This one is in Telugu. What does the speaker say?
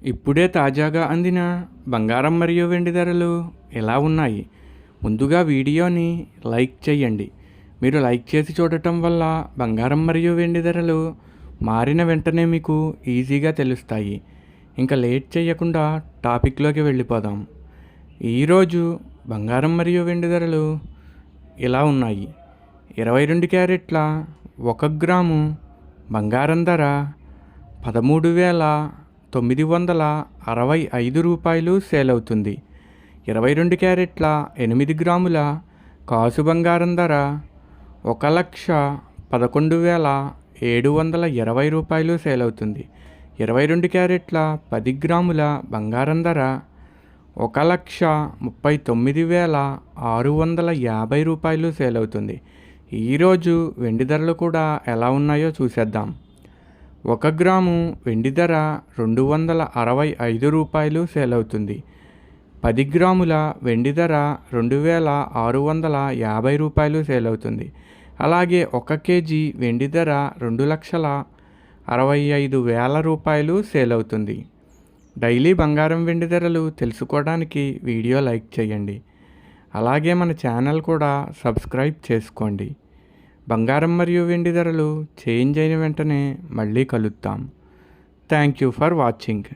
ఇప్పుడే తాజాగా అందిన బంగారం మరియు వెండి ధరలు ఎలా ఉన్నాయి? ముందుగా వీడియోని లైక్ చేయండి. మీరు లైక్ చేసి చూడటం వల్ల బంగారం మరియు వెండి ధరలు మారిన వెంటనే మీకు ఈజీగా తెలుస్తాయి. ఇంకా లేట్ చేయకుండా టాపిక్లోకి వెళ్ళిపోదాం. ఈరోజు బంగారం మరియు వెండి ధరలు ఇలా ఉన్నాయి. 22 క్యారెట్ల 1 గ్రాము బంగారం ధర 13,965 రూపాయలు సేల్ అవుతుంది. 22 క్యారెట్ల 8 గ్రాముల కాసు బంగారం ధర 1,11,720 రూపాయలు సేల్ అవుతుంది. 22 క్యారెట్ల 10 గ్రాముల బంగారం ధర 1,39,650 రూపాయలు సేల్ అవుతుంది. ఈరోజు వెండి ధరలు కూడా ఎలా ఉన్నాయో చూసేద్దాం. 1 గ్రాము వెండి ధర 265 రూపాయలు సేల్ అవుతుంది. 10 గ్రాముల వెండి ధర 2,650 రూపాయలు సేల్ అవుతుంది. అలాగే 1 కేజీ వెండి ధర 2,65,000 రూపాయలు సేల్ అవుతుంది. డైలీ బంగారం వెండి ధరలు తెలుసుకోవడానికి వీడియో లైక్ చేయండి. అలాగే మన ఛానల్ కూడా సబ్స్క్రైబ్ చేసుకోండి. బంగారం మరియు వెండి ధరలు చేంజ్ అయిన వెంటనే మళ్ళీ కలుద్దాం. Thank you for watching.